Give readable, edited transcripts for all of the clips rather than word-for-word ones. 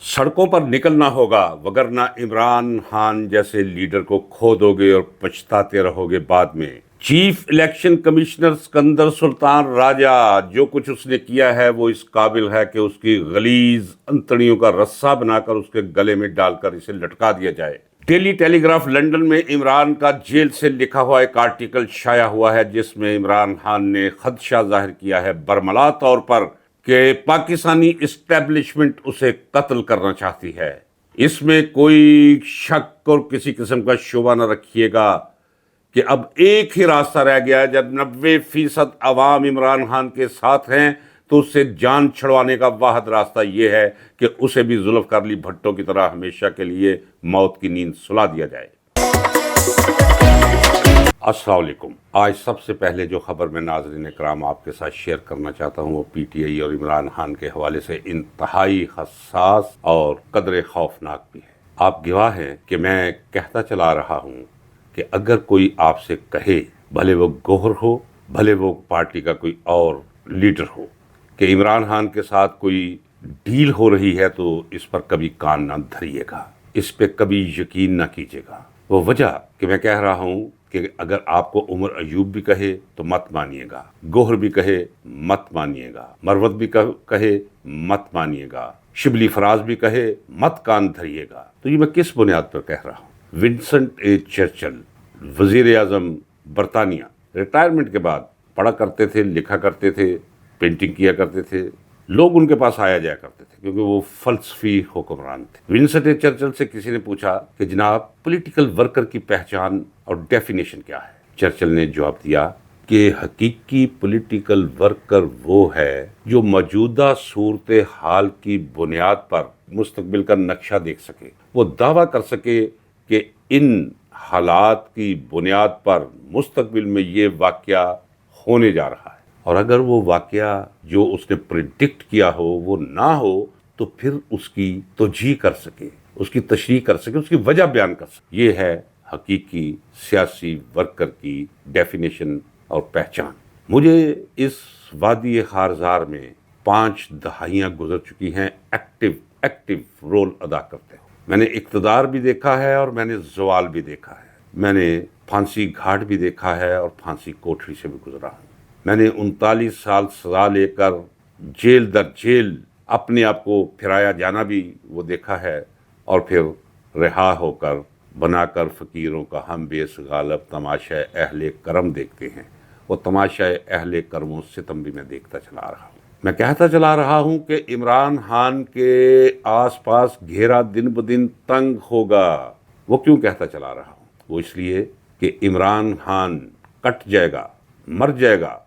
سڑکوں پر نکلنا ہوگا وگرنہ عمران خان جیسے لیڈر کو کھو دو گے اور پچھتاتے رہو گے بعد میں۔ چیف الیکشن کمشنر سکندر سلطان راجہ، جو کچھ اس نے کیا ہے وہ اس قابل ہے کہ اس کی غلیظ انتڑیوں کا رسہ بنا کر اس کے گلے میں ڈال کر اسے لٹکا دیا جائے۔ ڈیلی ٹیلی گراف لندن میں عمران کا جیل سے لکھا ہوا ایک آرٹیکل شائع ہوا ہے جس میں عمران خان نے خدشہ ظاہر کیا ہے برملا طور پر کہ پاکستانی اسٹیبلشمنٹ اسے قتل کرنا چاہتی ہے۔ اس میں کوئی شک اور کسی قسم کا شبہ نہ رکھیے گا کہ اب ایک ہی راستہ رہ گیا ہے۔ جب 90% عوام عمران خان کے ساتھ ہیں تو اس سے جان چھڑوانے کا واحد راستہ یہ ہے کہ اسے بھی ذوالفقار علی بھٹو کی طرح ہمیشہ کے لیے موت کی نیند سلا دیا جائے۔ السلام علیکم۔ آج سب سے پہلے جو خبر میں ناظرین اکرام آپ کے ساتھ شیئر کرنا چاہتا ہوں وہ پی ٹی آئی اور عمران خان کے حوالے سے انتہائی حساس اور قدر خوفناک بھی ہے۔ آپ گواہ ہیں کہ میں کہتا چلا رہا ہوں کہ اگر کوئی آپ سے کہے، بھلے وہ گوہر ہو بھلے وہ پارٹی کا کوئی اور لیڈر ہو، کہ عمران خان کے ساتھ کوئی ڈیل ہو رہی ہے تو اس پر کبھی کان نہ دھریے گا، اس پہ کبھی یقین نہ کیجیے گا۔ وہ وجہ کہ میں کہہ رہا ہوں کہ اگر آپ کو عمر ایوب بھی کہے تو مت مانیے گا، گوہر بھی کہے مت مانیے گا، مروت بھی کہے مت مانیے گا، شبلی فراز بھی کہے مت کان دھریے گا۔ تو یہ میں کس بنیاد پر کہہ رہا ہوں؟ ونسنٹ اے چرچل، وزیر اعظم برطانیہ، ریٹائرمنٹ کے بعد پڑھا کرتے تھے، لکھا کرتے تھے، پینٹنگ کیا کرتے تھے، لوگ ان کے پاس آیا جایا کرتے تھے کیونکہ وہ فلسفی حکمران تھے۔ ونسٹن اے چرچل سے کسی نے پوچھا کہ جناب پولیٹیکل ورکر کی پہچان اور ڈیفینیشن کیا ہے؟ چرچل نے جواب دیا کہ حقیقی پولیٹیکل ورکر وہ ہے جو موجودہ صورتحال کی بنیاد پر مستقبل کا نقشہ دیکھ سکے، وہ دعویٰ کر سکے کہ ان حالات کی بنیاد پر مستقبل میں یہ واقعہ ہونے جا رہا ہے، اور اگر وہ واقعہ جو اس نے پریڈکٹ کیا ہو وہ نہ ہو تو پھر اس کی توجیہ کر سکے، اس کی تشریح کر سکے، اس کی وجہ بیان کر سکے۔ یہ ہے حقیقی سیاسی ورکر کی ڈیفینیشن اور پہچان۔ مجھے اس وادی خارزار میں 5 دہائیاں گزر چکی ہیں ایکٹیو رول ادا کرتے ہو۔ میں نے اقتدار بھی دیکھا ہے اور میں نے زوال بھی دیکھا ہے، میں نے پھانسی گھاٹ بھی دیکھا ہے اور پھانسی کوٹری سے بھی گزرا ہوں۔ میں نے 39 سال سزا لے کر جیل در جیل اپنے آپ کو پھرایا جانا بھی وہ دیکھا ہے، اور پھر رہا ہو کر بنا کر فقیروں کا ہم بیس غالب تماشا اہل کرم دیکھتے ہیں۔ وہ تماشا اہل کرم و ستم بھی میں دیکھتا چلا رہا ہوں۔ میں کہتا چلا رہا ہوں کہ عمران خان کے آس پاس گھیرا دن بدن تنگ ہوگا۔ وہ کیوں کہتا چلا رہا ہوں؟ وہ اس لیے کہ عمران خان کٹ جائے گا، مر جائے گا،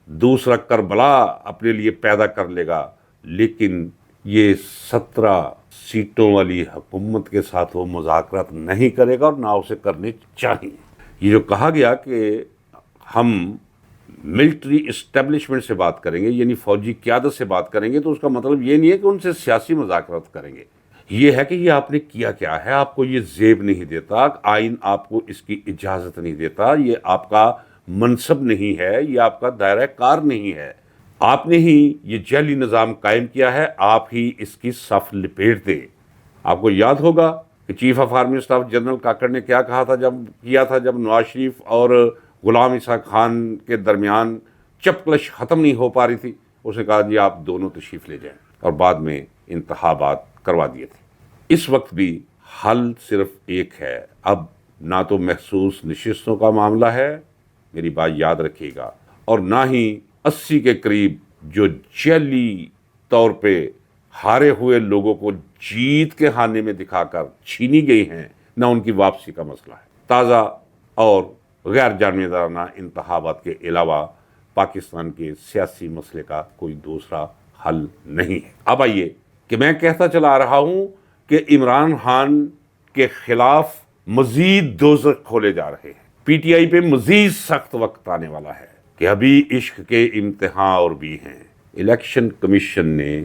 دوسرا کربلا اپنے لیے پیدا کر لے گا، لیکن یہ 17 سیٹوں والی حکومت کے ساتھ وہ مذاکرات نہیں کرے گا اور نہ اسے کرنے چاہیے۔ یہ جو کہا گیا کہ ہم ملٹری اسٹیبلشمنٹ سے بات کریں گے، یعنی فوجی قیادت سے بات کریں گے، تو اس کا مطلب یہ نہیں ہے کہ ان سے سیاسی مذاکرات کریں گے، یہ ہے کہ یہ آپ نے کیا کیا ہے، آپ کو یہ زیب نہیں دیتا، آئین آپ کو اس کی اجازت نہیں دیتا، یہ آپ کا منصب نہیں ہے، یہ آپ کا دائرہ کار نہیں ہے، آپ نے ہی یہ جعلی نظام قائم کیا ہے، آپ ہی اس کی صف لپیٹ دے۔ آپ کو یاد ہوگا کہ chief of army staff general Kakar نے کیا کہا تھا جب نواز شریف اور غلام اسحاق خان کے درمیان چپکلش ختم نہیں ہو پا رہی تھی، اس نے کہا جی آپ دونوں تشریف لے جائیں، اور بعد میں انتخابات کروا دیے تھے۔ اس وقت بھی حل صرف ایک ہے، اب نہ تو محسوس نشستوں کا معاملہ ہے، میری بات یاد رکھیے گا، اور نہ ہی 80 کے قریب جو جعلی طور پہ ہارے ہوئے لوگوں کو جیت کے خانے میں دکھا کر چھینی گئی ہیں، نہ ان کی واپسی کا مسئلہ ہے۔ تازہ اور غیر جانبدارانہ انتخابات کے علاوہ پاکستان کے سیاسی مسئلے کا کوئی دوسرا حل نہیں ہے۔ اب آئیے کہ میں کہتا چلا رہا ہوں کہ عمران خان کے خلاف مزید دوزخ کھولے جا رہے ہیں، پی ٹی آئی پہ مزید سخت وقت آنے والا ہے کہ ابھی عشق کے امتحان اور بھی ہیں۔ الیکشن کمیشن نے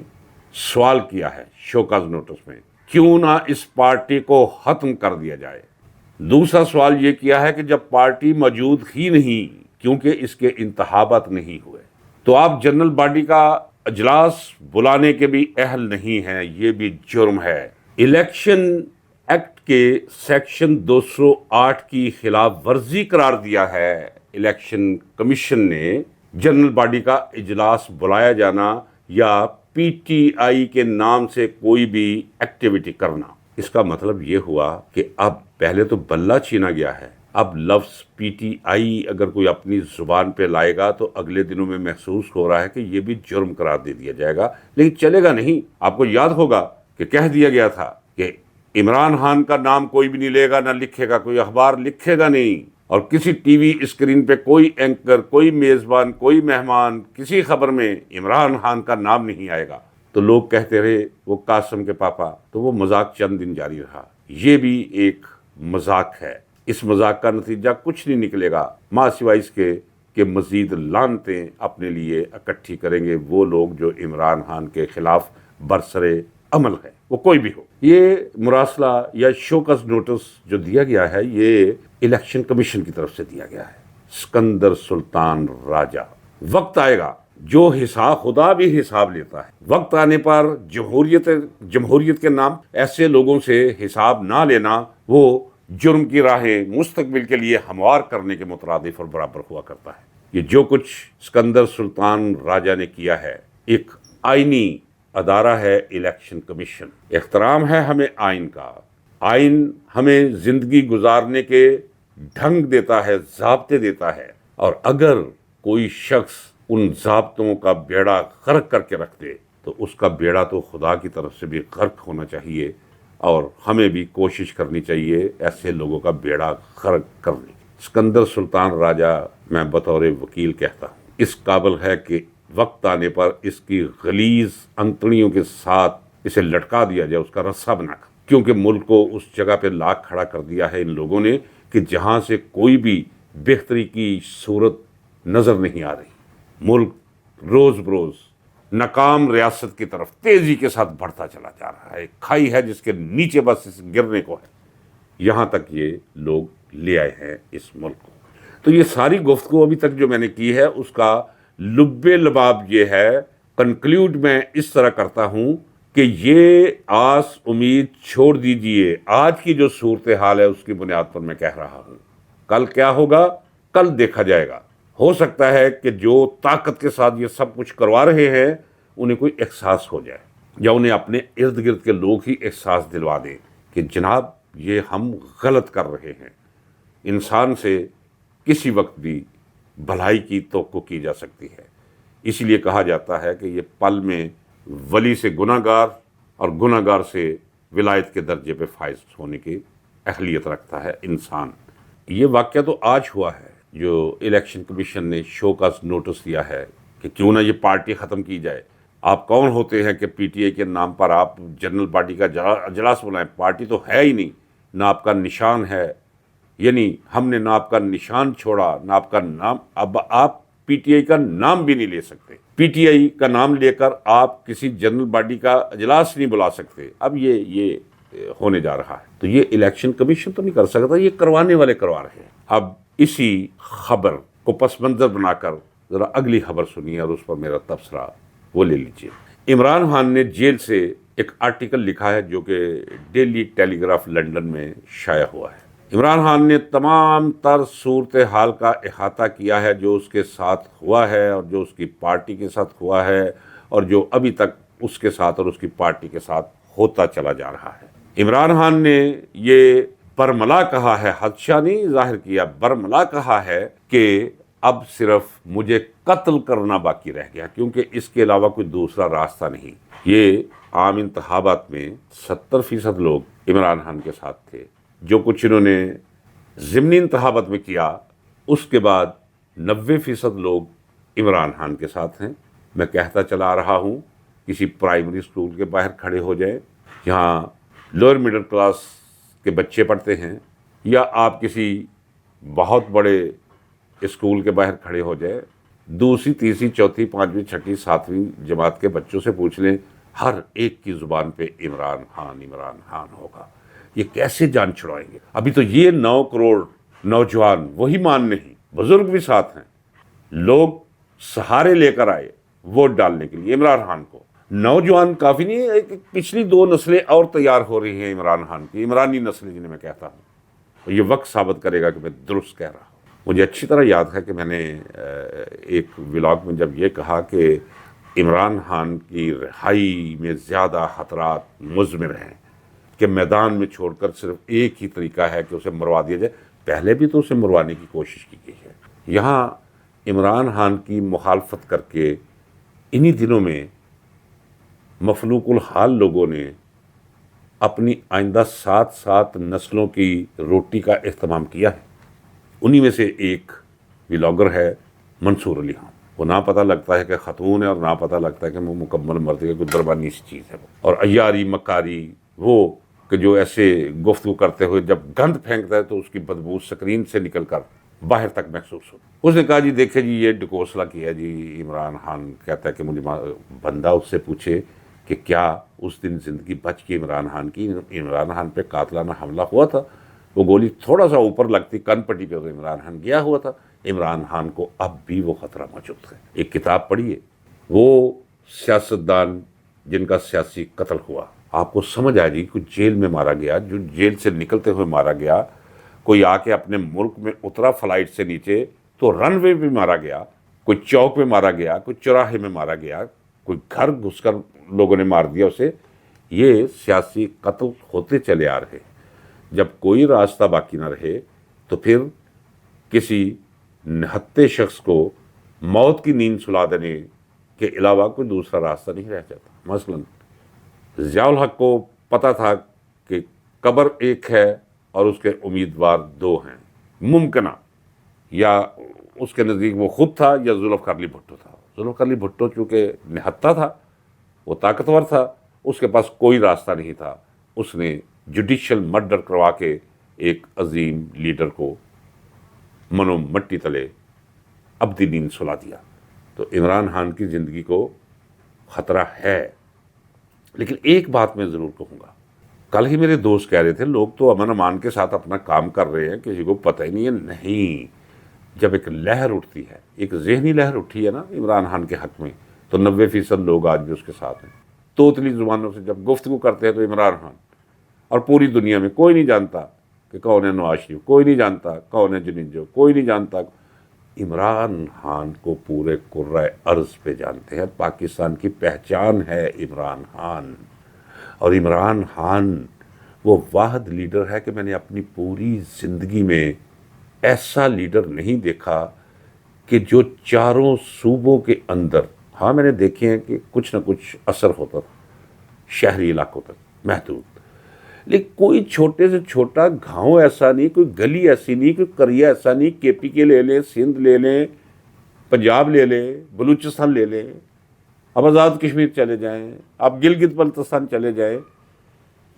سوال کیا ہے شوکاز نوٹس میں، کیوں نہ اس پارٹی کو ختم کر دیا جائے۔ دوسرا سوال یہ کیا ہے کہ جب پارٹی موجود ہی نہیں کیونکہ اس کے انتخابات نہیں ہوئے، تو آپ جنرل باڈی کا اجلاس بلانے کے بھی اہل نہیں ہیں، یہ بھی جرم ہے۔ الیکشن ایکٹ کے سیکشن 208 کی خلاف ورزی قرار دیا ہے الیکشن کمیشن نے جنرل باڈی کا اجلاس بلایا جانا یا پی ٹی آئی کے نام سے کوئی بھی ایکٹیویٹی کرنا۔ اس کا مطلب یہ ہوا کہ اب پہلے تو بلہ چھینا گیا ہے، اب لفظ پی ٹی آئی اگر کوئی اپنی زبان پہ لائے گا تو اگلے دنوں میں محسوس ہو رہا ہے کہ یہ بھی جرم قرار دے دیا جائے گا، لیکن چلے گا نہیں۔ آپ کو یاد ہوگا کہ کہہ دیا گیا تھا کہ عمران خان کا نام کوئی بھی نہیں لے گا، نہ لکھے گا، کوئی اخبار لکھے گا نہیں، اور کسی ٹی وی اسکرین پہ کوئی اینکر، کوئی میزبان، کوئی مہمان، کسی خبر میں عمران خان کا نام نہیں آئے گا۔ تو لوگ کہتے رہے وہ قاسم کے پاپا، تو وہ مذاق چند دن جاری رہا۔ یہ بھی ایک مذاق ہے، اس مذاق کا نتیجہ کچھ نہیں نکلے گا ماں سوائے اس کے کہ مزید لعنتیں اپنے لیے اکٹھی کریں گے وہ لوگ جو عمران خان کے خلاف برسرے عمل ہے، وہ کوئی بھی ہو۔ یہ مراسلہ یا شوکس نوٹس جو دیا گیا ہے یہ الیکشن کمیشن کی طرف سے دیا گیا ہے۔ سکندر سلطان راجہ، وقت آئے گا جو حساب خدا بھی حساب لیتا ہے، وقت آنے پر جمہوریت کے نام ایسے لوگوں سے حساب نہ لینا وہ جرم کی راہیں مستقبل کے لیے ہموار کرنے کے مترادف اور برابر ہوا کرتا ہے۔ یہ جو کچھ سکندر سلطان راجہ نے کیا ہے، ایک آئینی ادارہ ہے الیکشن کمیشن، احترام ہے ہمیں آئین کا۔ آئین ہمیں زندگی گزارنے کے ڈھنگ دیتا ہے، ضابطے دیتا ہے، اور اگر کوئی شخص ان ضابطوں کا بیڑا غرق کر کے رکھ دے تو اس کا بیڑا تو خدا کی طرف سے بھی غرق ہونا چاہیے، اور ہمیں بھی کوشش کرنی چاہیے ایسے لوگوں کا بیڑا غرق کرنے کی۔ سکندر سلطان راجہ، میں بطور وکیل کہتا ہوں، اس قابل ہے کہ وقت آنے پر اس کی غلیظ انتڑیوں کے ساتھ اسے لٹکا دیا جائے، اس کا رسہ بنا کر، کیونکہ ملک کو اس جگہ پہ لا کھڑا کر دیا ہے ان لوگوں نے کہ جہاں سے کوئی بھی بہتری کی صورت نظر نہیں آ رہی۔ ملک روز بروز ناکام ریاست کی طرف تیزی کے ساتھ بڑھتا چلا جا رہا ہے، ایک کھائی ہے جس کے نیچے بس گرنے کو ہے، یہاں تک یہ لوگ لے آئے ہیں اس ملک کو۔ تو یہ ساری گفتگو ابھی تک جو میں نے کی ہے اس کا لب لباب یہ ہے، کنکلیوڈ میں اس طرح کرتا ہوں کہ یہ آس امید چھوڑ دیجئے، آج کی جو صورتحال ہے اس کی بنیاد پر میں کہہ رہا ہوں، کل کیا ہوگا کل دیکھا جائے گا۔ ہو سکتا ہے کہ جو طاقت کے ساتھ یہ سب کچھ کروا رہے ہیں انہیں کوئی احساس ہو جائے، یا انہیں اپنے ارد گرد کے لوگ ہی احساس دلوا دیں کہ جناب یہ ہم غلط کر رہے ہیں۔ انسان سے کسی وقت بھی بھلائی کی توقع کی جا سکتی ہے، اس لیے کہا جاتا ہے کہ یہ پل میں ولی سے گناہ گار اور گناہ گار سے ولایت کے درجے پہ فائز ہونے کی اہلیت رکھتا ہے انسان۔ یہ واقعہ تو آج ہوا ہے جو الیکشن کمیشن نے شو کا نوٹس دیا ہے کہ کیوں نہ یہ پارٹی ختم کی جائے۔ آپ کون ہوتے ہیں کہ پی ٹی آئی کے نام پر آپ جنرل باڈی کا اجلاس بلائیں؟ پارٹی تو ہے ہی نہیں، نہ آپ کا نشان ہے، یعنی ہم نے نہ آپ کا نشان چھوڑا، نہ آپ کا نام، اب آپ پی ٹی آئی کا نام بھی نہیں لے سکتے، پی ٹی آئی کا نام لے کر آپ کسی جنرل باڈی کا اجلاس نہیں بلا سکتے۔ اب یہ ہونے جا رہا ہے، تو یہ الیکشن کمیشن تو نہیں کر سکتا، یہ کروانے والے کروا رہے ہیں۔ اب اسی خبر کو پس منظر بنا کر ذرا اگلی خبر سنیے اور اس پر میرا تبصرہ وہ لے لیجیے۔ عمران خان نے جیل سے ایک آرٹیکل لکھا ہے جو کہ ڈیلی ٹیلی گراف لندن میں شائع ہوا ہے۔ عمران خان نے تمام تر صورتحال کا احاطہ کیا ہے جو اس کے ساتھ ہوا ہے اور جو اس کی پارٹی کے ساتھ ہوا ہے اور جو ابھی تک اس کے ساتھ اور اس کی پارٹی کے ساتھ ہوتا چلا جا رہا ہے۔ عمران خان نے یہ برملا کہا ہے، خدشہ نہیں ظاہر کیا، برملا کہا ہے کہ اب صرف مجھے قتل کرنا باقی رہ گیا، کیونکہ اس کے علاوہ کوئی دوسرا راستہ نہیں۔ یہ عام انتخابات میں 70% لوگ عمران خان کے ساتھ تھے، جو کچھ انہوں نے ضمنی انتخابات میں کیا اس کے بعد 90% لوگ عمران خان کے ساتھ ہیں۔ میں کہتا چلا آ رہا ہوں، کسی پرائمری اسکول کے باہر کھڑے ہو جائیں جہاں لوئر مڈل کلاس کے بچے پڑھتے ہیں، یا آپ کسی بہت بڑے اسکول کے باہر کھڑے ہو جائیں، دوسری تیسری چوتھی پانچویں چھٹی ساتویں جماعت کے بچوں سے پوچھ لیں، ہر ایک کی زبان پہ عمران خان ہوگا۔ یہ کیسے جان چھڑائیں گے؟ ابھی تو یہ 9 کروڑ نوجوان وہی مان نہیں، بزرگ بھی ساتھ ہیں، لوگ سہارے لے کر آئے، ووٹ ڈالنے کے لیے عمران خان کو. نوجوان کافی نہیں ہے، پچھلی 2 نسلیں اور تیار ہو رہی ہیں عمران خان کی، عمرانی نسلیں جنہیں میں کہتا ہوں. یہ وقت ثابت کرے گا کہ میں درست کہہ رہا ہوں. مجھے اچھی طرح یاد ہے کہ میں نے ایک ولاگ میں جب یہ کہا کہ عمران خان کی رہائی میں زیادہ خطرات مضمر ہیں کہ میدان میں چھوڑ کر صرف ایک ہی طریقہ ہے کہ اسے مروا دیا جائے. پہلے بھی تو اسے مروانے کی کوشش کی گئی ہے. یہاں عمران خان کی مخالفت کر کے انہی دنوں میں مفلوق الحال لوگوں نے اپنی آئندہ 7 نسلوں کی روٹی کا اہتمام کیا ہے. انہی میں سے ایک ولاگر ہے منصور علی خان. وہ نہ پتہ لگتا ہے کہ خاتون ہے اور نہ پتہ لگتا ہے کہ وہ مکمل مرد ہے، کوئی دربانی سی چیز ہے. اور عیاری مکاری وہ کہ جو ایسے گفتگو کرتے ہوئے جب گند پھینکتا ہے تو اس کی بدبو سکرین سے نکل کر باہر تک محسوس ہو. اس نے کہا جی دیکھیں جی یہ ڈکوسلا کیا جی عمران خان. کہتا ہے کہ مجھے بندہ اس سے پوچھے کہ کیا اس دن زندگی بچ گئی عمران خان کی؟ عمران خان پہ قاتلانہ حملہ ہوا تھا، وہ گولی تھوڑا سا اوپر لگتی کن پٹی پہ تو عمران خان گیا ہوا تھا. عمران خان کو اب بھی وہ خطرہ موجود ہے. ایک کتاب پڑھیے، وہ سیاستدان جن کا سیاسی قتل ہوا، آپ کو سمجھ آئے گی. کوئی جیل میں مارا گیا، جو جیل سے نکلتے ہوئے مارا گیا، کوئی آ کے اپنے ملک میں اترا فلائٹ سے نیچے تو رن وے پہ مارا گیا، کوئی چوک پہ مارا گیا، کوئی چوراہے میں مارا گیا، کوئی گھر گھس کر لوگوں نے مار دیا اسے. یہ سیاسی قتل ہوتے چلے آ رہے. جب کوئی راستہ باقی نہ رہے تو پھر کسی نہتے شخص کو موت کی نیند سلا دینے کے علاوہ کوئی دوسرا راستہ نہیں رہ جاتا. مثلا ضیاء الحق کو پتہ تھا کہ قبر ایک ہے اور اس کے امیدوار 2 ہیں ممکنہ، یا اس کے نزدیک وہ خود تھا یا ذوالفقار علی بھٹو تھا. ذوالفقار علی بھٹو چونکہ نہتا تھا، وہ طاقتور تھا، اس کے پاس کوئی راستہ نہیں تھا. اس نے جوڈیشل مرڈر کروا کے ایک عظیم لیڈر کو منو مٹی تلے ابدی نیند سلا دیا. تو عمران خان کی زندگی کو خطرہ ہے. لیکن ایک بات میں ضرور کہوں گا، کل ہی میرے دوست کہہ رہے تھے لوگ تو امن امان کے ساتھ اپنا کام کر رہے ہیں، کسی کو پتہ ہی نہیں ہے. نہیں، جب ایک لہر اٹھتی ہے، ایک ذہنی لہر اٹھی ہے نا عمران خان کے حق میں، تو 90% لوگ آج بھی اس کے ساتھ ہیں. توتلی زبانوں سے جب گفتگو کرتے ہیں تو عمران خان، اور پوری دنیا میں کوئی نہیں جانتا کہ کون ہے نواز شریف، کوئی نہیں جانتا کون ہے جنیجو، کوئی نہیں جانتا. عمران خان کو پورے کرۂ ارض پہ جانتے ہیں. پاکستان کی پہچان ہے عمران خان. اور عمران خان وہ واحد لیڈر ہے کہ میں نے اپنی پوری زندگی میں ایسا لیڈر نہیں دیکھا کہ جو چاروں صوبوں کے اندر، ہاں میں نے دیکھے ہیں کہ کچھ نہ کچھ اثر ہوتا تھا شہری علاقوں تک محدود، لیکن کوئی چھوٹے سے چھوٹا گاؤں ایسا نہیں، کوئی گلی ایسی نہیں، کوئی قریہ ایسا نہیں. کے پی کے لے لیں، سندھ لے لیں، پنجاب لے لیں، بلوچستان لے لیں، اب آزاد کشمیر چلے جائیں، اب گلگت بلتستان چلے جائیں.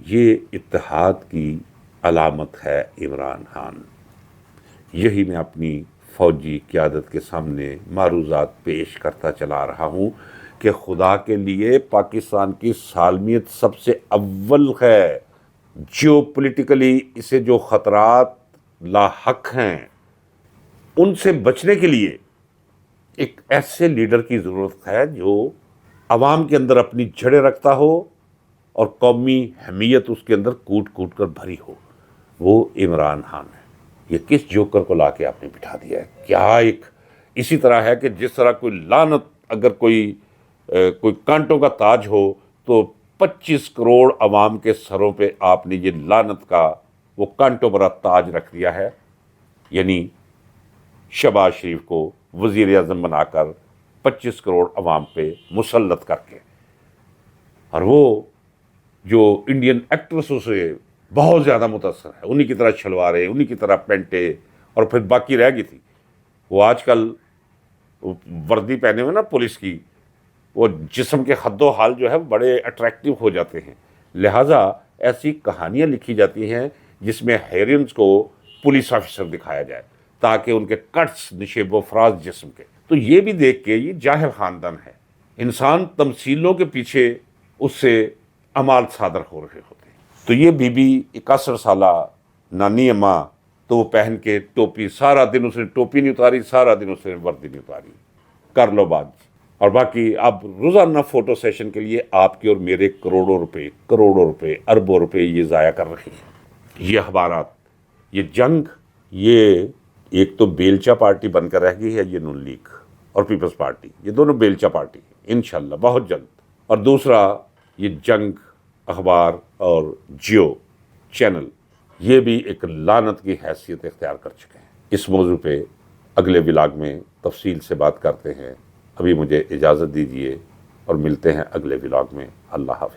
یہ اتحاد کی علامت ہے عمران خان. یہی میں اپنی فوجی قیادت کے سامنے معروضات پیش کرتا چلا رہا ہوں کہ خدا کے لیے پاکستان کی سالمیت سب سے اول ہے. جیو پولیٹیکلی اسے جو خطرات لاحق ہیں ان سے بچنے کے لیے ایک ایسے لیڈر کی ضرورت ہے جو عوام کے اندر اپنی جڑیں رکھتا ہو اور قومی حمیت اس کے اندر کوٹ کوٹ کر بھری ہو. وہ عمران خان ہے. یہ کس جوکر کو لا کے آپ نے بٹھا دیا ہے؟ کیا ایک اسی طرح ہے کہ جس طرح کوئی لعنت، اگر کوئی کانٹوں کا تاج ہو تو 25 کروڑ عوام کے سروں پہ آپ نے یہ لعنت کا وہ کانٹوں بھرا تاج رکھ دیا ہے. یعنی شہباز شریف کو وزیر اعظم بنا کر 25 کروڑ عوام پہ مسلط کر کے، اور وہ جو انڈین ایکٹریسوں سے بہت زیادہ متاثر ہے، انہی کی طرح شلواریں، انہی کی طرح پینٹیں، اور پھر باقی رہ گئی تھی. وہ آج کل وردی پہنے ہوئے نا پولیس کی، وہ جسم کے حد و حال جو ہے بڑے اٹریکٹیو ہو جاتے ہیں. لہٰذا ایسی کہانیاں لکھی جاتی ہیں جس میں ہیرینز کو پولیس آفیسر دکھایا جائے تاکہ ان کے کٹس نشیب و فراز جسم کے. تو یہ بھی دیکھ کے یہ جاہل خاندان ہے. انسان تمثیلوں کے پیچھے اس سے اعمال صادر ہو رہے ہوتے ہیں. تو یہ بی بی 61 سالہ نانی اماں، تو وہ پہن کے ٹوپی، سارا دن اس نے ٹوپی نہیں اتاری، سارا دن اس نے وردی نہیں اتاری. کر لو بات. اور باقی اب روزانہ فوٹو سیشن کے لیے آپ کے اور میرے کروڑوں روپے اربوں روپے یہ ضائع کر رہی ہیں یہ اخبارات. یہ جنگ، یہ ایک تو بیلچا پارٹی بن کر رہ گئی ہے یہ نون لیگ اور پیپلز پارٹی، یہ دونوں بیلچا پارٹی انشاءاللہ بہت جلد. اور دوسرا یہ جنگ اخبار اور جیو چینل یہ بھی ایک لعنت کی حیثیت اختیار کر چکے ہیں. اس موضوع پہ اگلے ولاگ میں تفصیل سے بات کرتے ہیں. ابھی مجھے اجازت دیجیے اور ملتے ہیں اگلے ولاگ میں. اللہ حافظ.